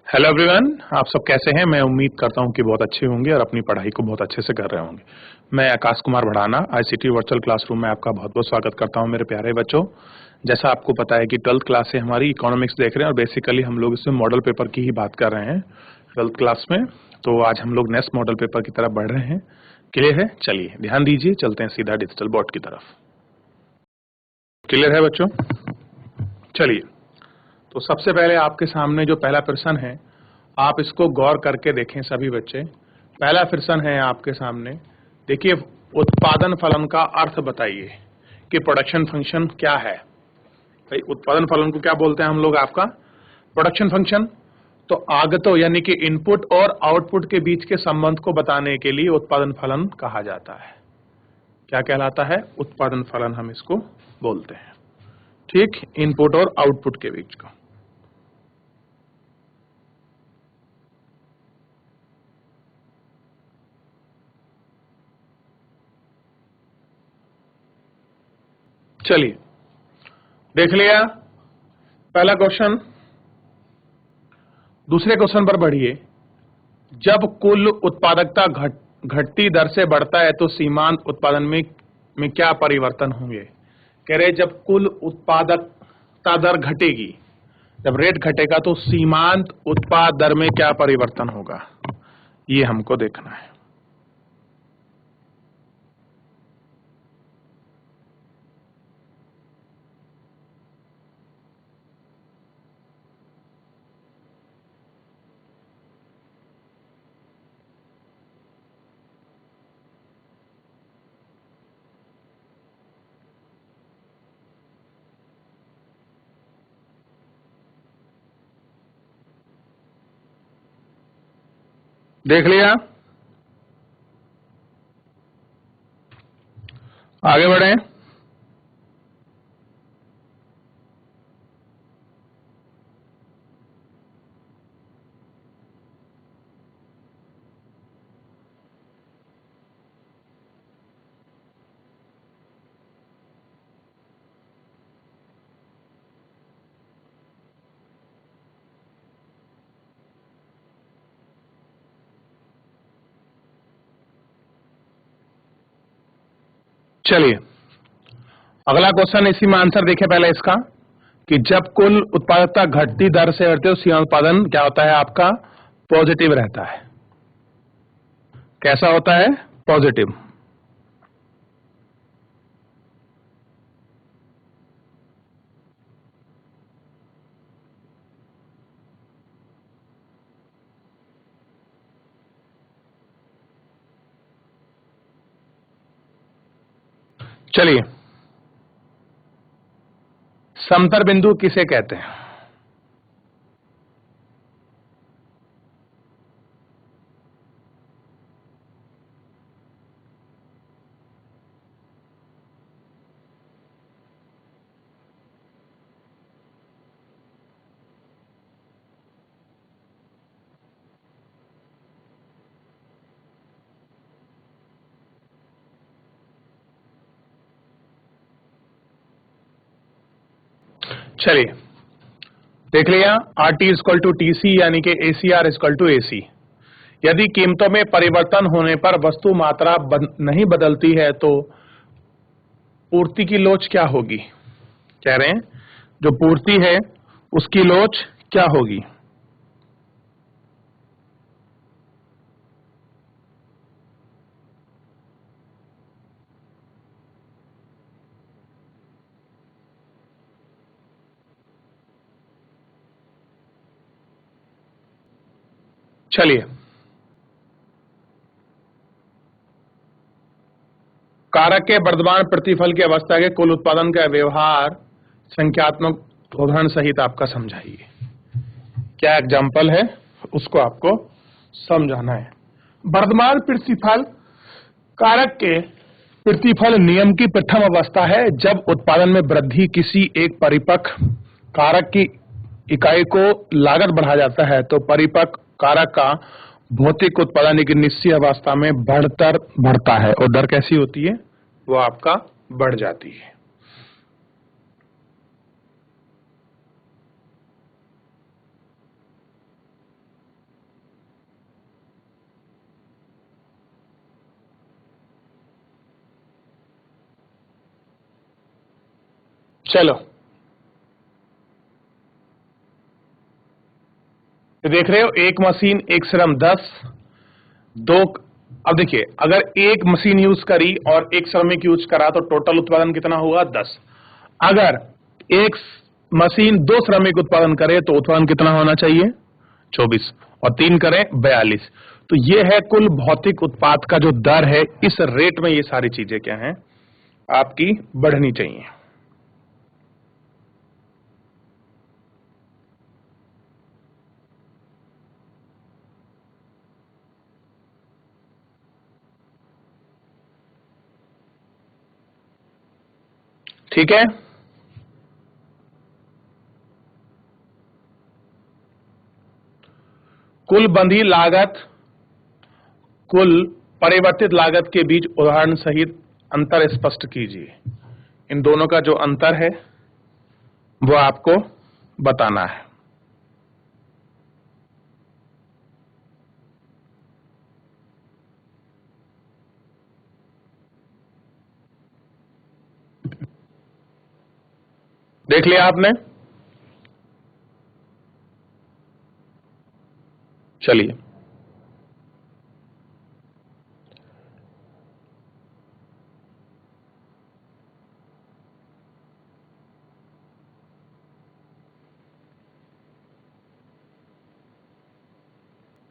Hello everyone, आप सब कैसे हैं। मैं उम्मीद करता हूं कि बहुत अच्छे होंगे और अपनी पढ़ाई को बहुत अच्छे से कर रहे होंगे। मैं Akash Kumar Bhadana ICT virtual classroom में आपका बहुत बहुत स्वागत करता हूं मेरे प्यारे बच्चों। जैसा आपको पता है कि 12th क्लास से हमारी इकोनॉमिक्स देख रहे हैं और बेसिकली हम लोग इसमें मॉडल पेपर की ही बात कर रहे हैं 12th क्लास में। तो आज हम लोग नेक्स्ट मॉडल पेपर की तरफ बढ़ रहे हैं। क्लियर है? चलिए ध्यान दीजिए, चलते हैं सीधा डिजिटल बोर्ड की तरफ। क्लियर है बच्चों? चलिए, तो सबसे पहले आपके सामने जो पहला प्रश्न है, आप इसको गौर करके देखें सभी बच्चे। पहला प्रश्न है आपके सामने, देखिए, उत्पादन फलन का अर्थ बताइए कि प्रोडक्शन फंक्शन क्या है। भाई, उत्पादन फलन को क्या बोलते हैं हम लोग? आपका प्रोडक्शन फंक्शन। तो आगतो यानी कि इनपुट और आउटपुट के बीच के संबंध को बताने के लिए उत्पादन फलन कहा जाता है। क्या कहलाता है? उत्पादन फलन हम इसको बोलते हैं। ठीक, इनपुट और आउटपुट के बीच का। चलिए, देख लिया पहला क्वेश्चन। दूसरे क्वेश्चन पर बढ़िए। जब कुल उत्पादकता घटती दर से बढ़ता है तो सीमांत उत्पादन में क्या परिवर्तन होंगे? कह रहे जब कुल उत्पादकता दर घटेगी, जब रेट घटेगा तो सीमांत उत्पाद दर में क्या परिवर्तन होगा, ये हमको देखना है। देख लिया? आगे बढ़े। चलिए, अगला क्वेश्चन इसी में आंसर देखे पहले इसका, कि जब कुल उत्पादकता घटती दर से बढ़ती है तो सीमांत उत्पादन क्या होता है? आपका पॉजिटिव रहता है। कैसा होता है? पॉजिटिव। चलिए, समतर बिंदु किसे कहते हैं? चलिए, देख लिया, R T equal to T C यानी कि A C R equal to A C. यदि कीमतों में परिवर्तन होने पर वस्तु मात्रा नहीं बदलती है तो पूर्ति की लोच क्या होगी? कह रहे हैं जो पूर्ति है उसकी लोच क्या होगी? चलिए, कारक के वर्तमान प्रतिफल की अवस्था के कुल उत्पादन का व्यवहार संख्यात्मक उदाहरण सहित आपका समझाइए। क्या एग्जाम्पल है उसको आपको समझाना है। वर्तमान प्रतिफल कारक के प्रतिफल नियम की प्रथम अवस्था है। जब उत्पादन में वृद्धि किसी एक परिपक्व कारक की इकाई को लागत बढ़ा जाता है तो परिपक्व कारक का भौतिक उत्पादन एक निश्चित अवस्था में बढ़ता है और दर कैसी होती है? वो आपका बढ़ जाती है। चलो तो देख रहे हो, एक मशीन एक श्रम 10, दो। अब देखिए, अगर एक मशीन यूज करी और एक श्रमिक यूज करा तो टोटल उत्पादन कितना होगा? 10। अगर एक मशीन दो श्रमिक उत्पादन करे तो उत्पादन कितना होना चाहिए? 24, और 3 करें 42। तो ये है कुल भौतिक उत्पाद का जो दर है। इस रेट में ये सारी चीजें क्या हैं आपकी बढ़नी चाहिए। ठीक है, कुल बंधी लागत कुल परिवर्तित लागत के बीच उदाहरण सहित अंतर स्पष्ट कीजिए। इन दोनों का जो अंतर है वो आपको बताना है। देख लिया आपने? चलिए,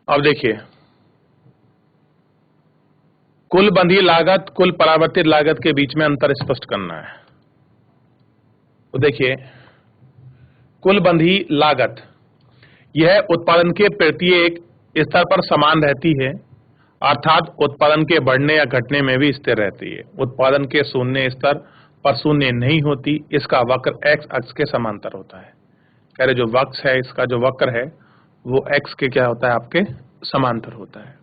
अब देखिए, कुल बंधी लागत कुल परावर्तित लागत के बीच में अंतर स्पष्ट करना है। तो देखिए, कुल बंधी लागत यह उत्पादन के प्रत्येक स्तर पर समान रहती है, अर्थात उत्पादन के बढ़ने या घटने में भी स्थिर रहती है। उत्पादन के शून्य स्तर पर शून्य नहीं होती। इसका वक्र एक्स अक्ष के समांतर होता है। कह रहे जो वक्र है, इसका जो वक्र है वो एक्स के क्या होता है? आपके समांतर होता है।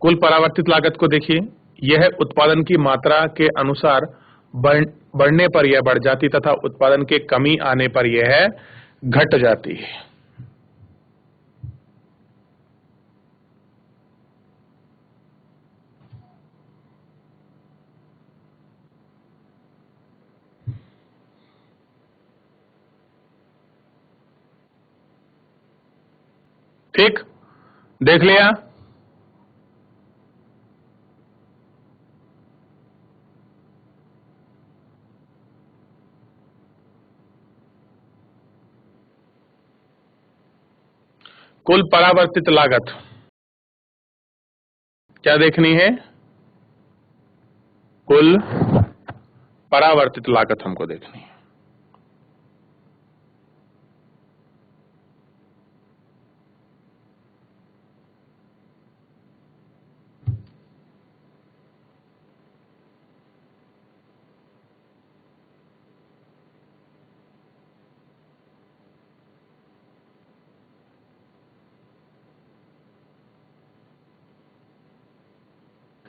कुल परावर्तित लागत को देखिए, यह उत्पादन की मात्रा के अनुसार बढ़ने पर यह बढ़ जाती तथा उत्पादन के कमी आने पर यह घट जाती है। ठीक, देख लिया? कुल परावर्तित लागत क्या देखनी है? कुल परावर्तित लागत हमको देखनी है।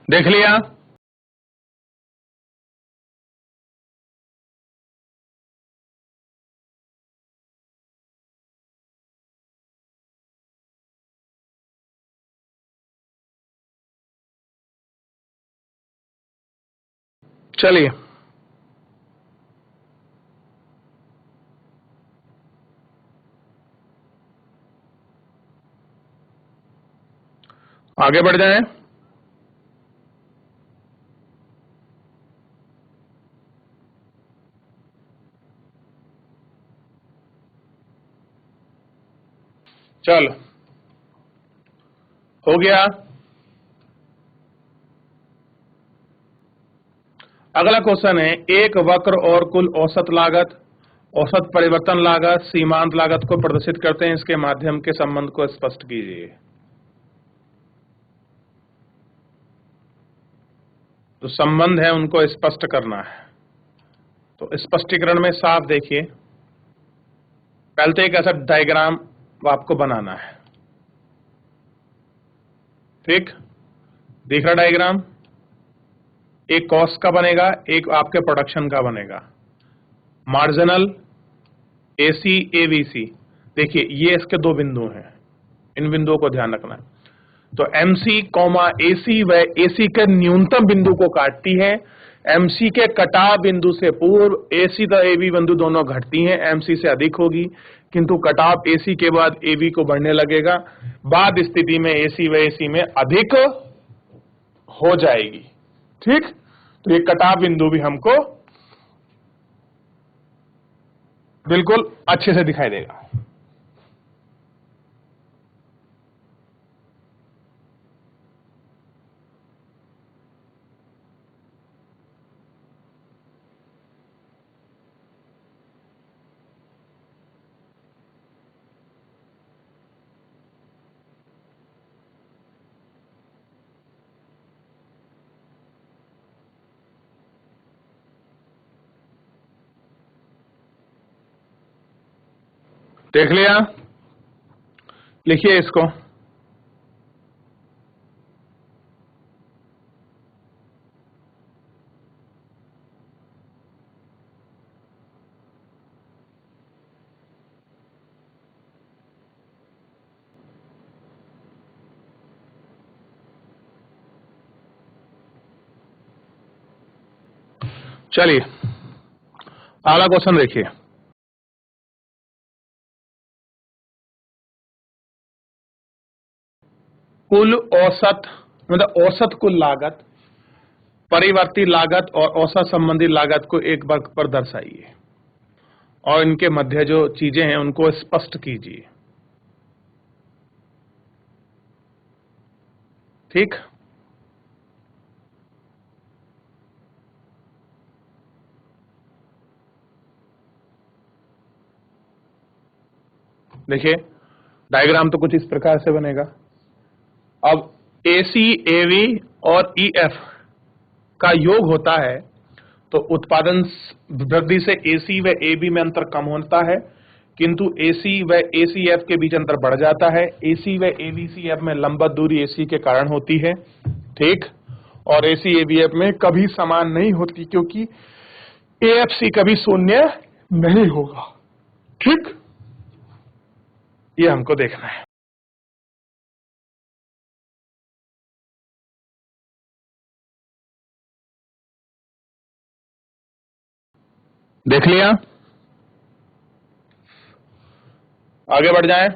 देख लिया? चलिए, आगे बढ़ जाएं। चल, हो गया। अगला क्वेश्चन है, एक वक्र और कुल औसत लागत, औसत परिवर्तन लागत, सीमांत लागत को प्रदर्शित करते हैं। इसके माध्यम के संबंध को स्पष्ट कीजिए। तो संबंध है उनको स्पष्ट करना है। तो स्पष्टीकरण में साफ देखिए, पहले तो एक ऐसा डायग्राम आपको बनाना है। ठीक, दिख रहा डायग्राम? एक कॉस्ट का बनेगा, एक आपके प्रोडक्शन का बनेगा। Marginal, AC, ABC. देखिए, ये इसके दो बिंदु हैं, इन बिंदुओं को ध्यान रखना है। तो एमसी कॉमा एसी व एसी के न्यूनतम बिंदु को काटती है, MC के कटाव बिंदु से पूर्व AC तथा AB बिंदु दोनों घटती हैं, MC से अधिक होगी, किंतु कटाव AC के बाद AB को बढ़ने लगेगा। बाद स्थिति में AC व AC में अधिक हो जाएगी। ठीक, तो ये कटाव बिंदु भी हमको बिल्कुल अच्छे से दिखाई देगा। देख लिया, लिखिए इसको। चलिए अगला क्वेश्चन देखिए। कुल औसत मतलब औसत कुल लागत, परिवर्ती लागत और औसत संबंधी लागत को एक वक्र पर दर्शाइए और इनके मध्य जो चीजें हैं उनको स्पष्ट कीजिए। ठीक, देखिए डायग्राम तो कुछ इस प्रकार से बनेगा। अब AC, AV और EF का योग होता है तो उत्पादन वृद्धि से AC व AB में अंतर कम होता है, किंतु AC व ACF के बीच अंतर बढ़ जाता है। AC व ABCF में लंबवत दूरी AC के कारण होती है। ठीक, और AC ABF में कभी समान नहीं होती क्योंकि AFC कभी शून्य नहीं होगा। ठीक, ये हमको देखना है। देख लिया, आगे बढ़ जाएं।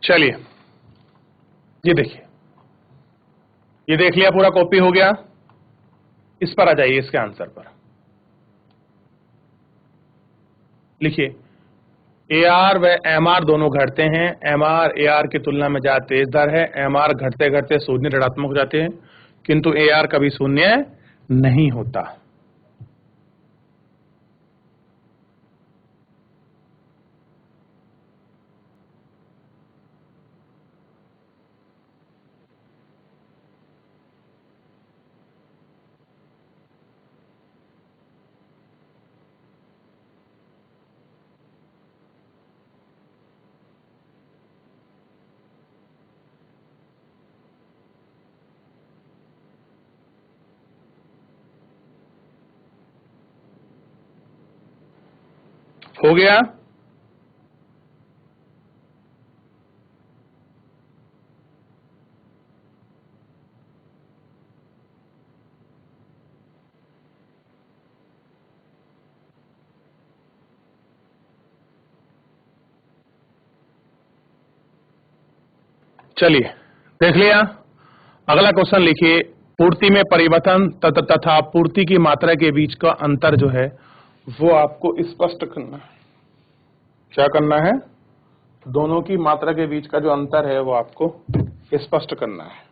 चलिए ये देखिए, ये देख लिया, पूरा कॉपी हो गया। इस पर आ जाइए, इसके आंसर पर लिखिए। AR व MR दोनों घटते हैं। MR AR की तुलना में ज्यादा तेज दर है। MR घटते घटते शून्य ऋणात्मक हो जाते हैं, किंतु AR कभी शून्य नहीं होता। हो गया, चलिए देख लिया। अगला क्वेश्चन लिखिए। पूर्ति में परिवर्तन तथा पूर्ति की मात्रा के बीच का अंतर जो है वो आपको स्पष्ट करना है। क्या करना है? दोनों की मात्रा के बीच का जो अंतर है वो आपको स्पष्ट करना है।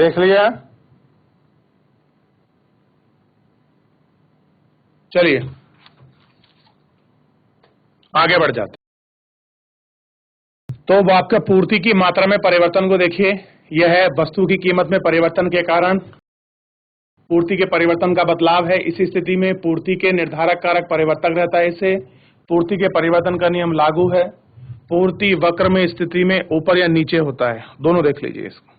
देख लिया। चलिए आगे बढ़ जाते। तो अब आपका पूर्ति की मात्रा में परिवर्तन को देखिए। यह है वस्तु की कीमत में परिवर्तन के कारण पूर्ति के परिवर्तन का बदलाव है। इस स्थिति में पूर्ति के निर्धारक कारक परिवर्तक रहता है। इसे पूर्ति के परिवर्तन का नियम लागू है। पूर्ति वक्र में स्थिति में ऊपर या नीचे होता है, दोनों देख लीजिए इसको।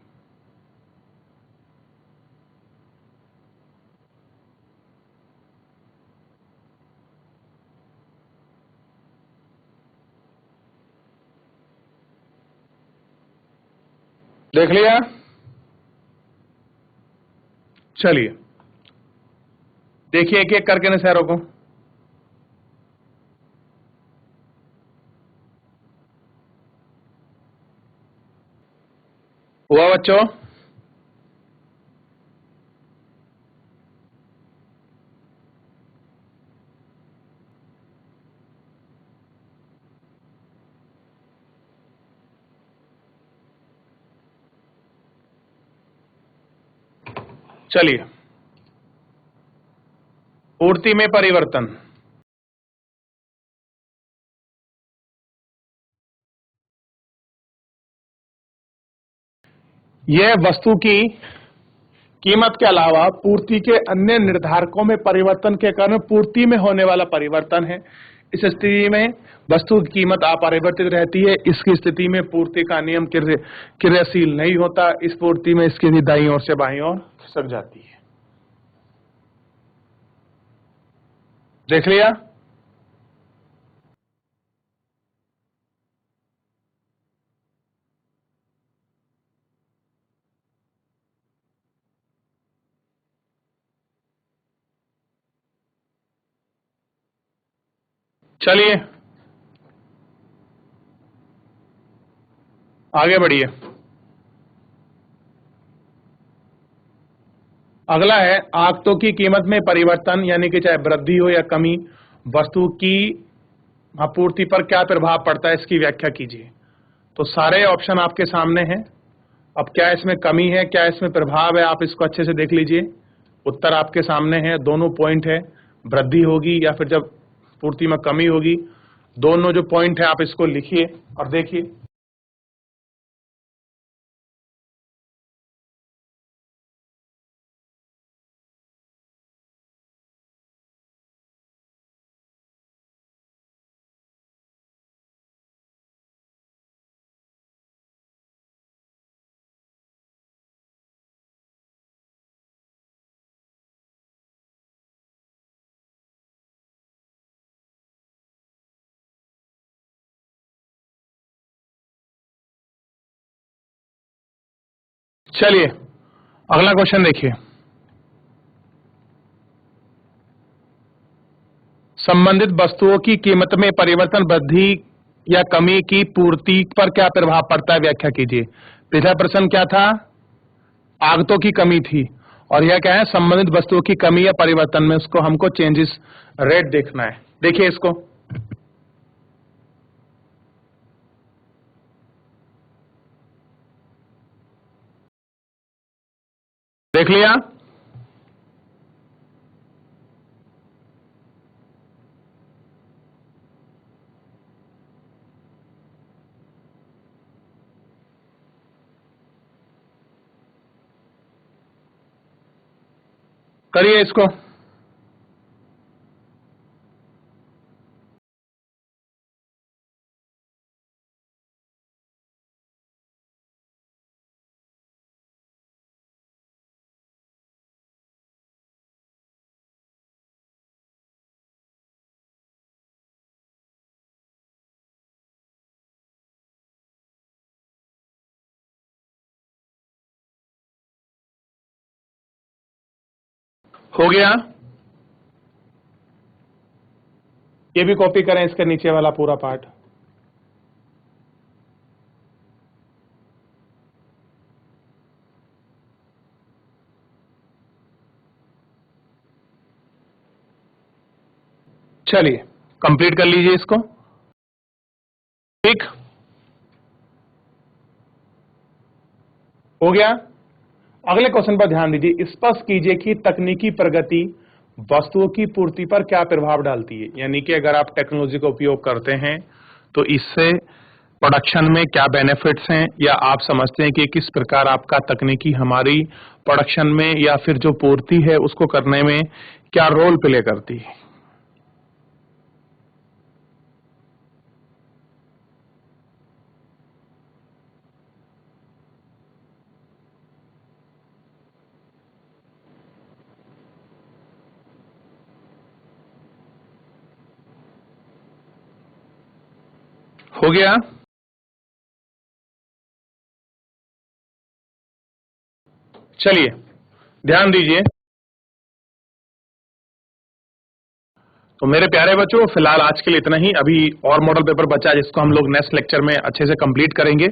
देख लिया। चलिए देखिए एक एक करके न शहरों को। हुआ बच्चों? चलिए पूर्ति में परिवर्तन। यह वस्तु की कीमत के अलावा पूर्ति के अन्य निर्धारकों में परिवर्तन के कारण पूर्ति में होने वाला परिवर्तन है। इस स्थिति में वस्तु की कीमत अपरिवर्तित रहती है। इसकी स्थिति में पूर्ति का नियम क्रियाशील नहीं होता। इस पूर्ति में इसकी भी दाईं ओर से बाईं ओर खिसक जाती है। देख लिया। चलिए आगे बढ़िए। अगला है आगतों की कीमत में परिवर्तन, यानी कि चाहे वृद्धि हो या कमी, वस्तु की आपूर्ति पर क्या प्रभाव पड़ता है, इसकी व्याख्या कीजिए। तो सारे ऑप्शन आपके सामने हैं। अब क्या इसमें कमी है, क्या इसमें प्रभाव है, आप इसको अच्छे से देख लीजिए। उत्तर आपके सामने है, दोनों पॉइंट है। वृद्धि होगी या फिर जब पूर्ति में कमी होगी, दोनों जो पॉइंट है आप इसको लिखिए और देखिए। चलिए अगला क्वेश्चन देखिए। संबंधित वस्तुओं की कीमत में परिवर्तन वृद्धि या कमी की पूर्ति पर क्या प्रभाव पड़ता है, व्याख्या कीजिए। पिछला प्रश्न क्या था? आगतों की कमी थी, और यह क्या है? संबंधित वस्तुओं की कमी या परिवर्तन में उसको हमको चेंजेस रेट देखना है। देखिए इसको। देख लिया। करिए इसको। हो गया। ये भी कॉपी करें, इसके नीचे वाला पूरा पार्ट। चलिए कंप्लीट कर लीजिए इसको। ठीक हो गया। अगले क्वेश्चन पर ध्यान दीजिए, स्पष्ट कीजिए कि तकनीकी प्रगति वस्तुओं की पूर्ति पर क्या प्रभाव डालती है। यानी कि अगर आप टेक्नोलॉजी का उपयोग करते हैं तो इससे प्रोडक्शन में क्या बेनिफिट्स हैं, या आप समझते हैं कि किस प्रकार आपका तकनीकी हमारी प्रोडक्शन में या फिर जो पूर्ति है उसको करने में क्या रोल प्ले करती है। हो गया? चलिए ध्यान दीजिए। तो मेरे प्यारे बच्चों, फिलहाल आज के लिए इतना ही। अभी और मॉडल पेपर बचा है जिसको हम लोग नेक्स्ट लेक्चर में अच्छे से कंप्लीट करेंगे।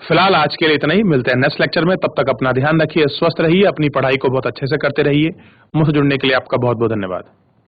फिलहाल आज के लिए इतना ही, मिलते हैं नेक्स्ट लेक्चर में। तब तक अपना ध्यान रखिए, स्वस्थ रहिए, अपनी पढ़ाई को बहुत अच्छे से करते रहिए। मुझसे जुड़ने के लिए आपका बहुत बहुत धन्यवाद।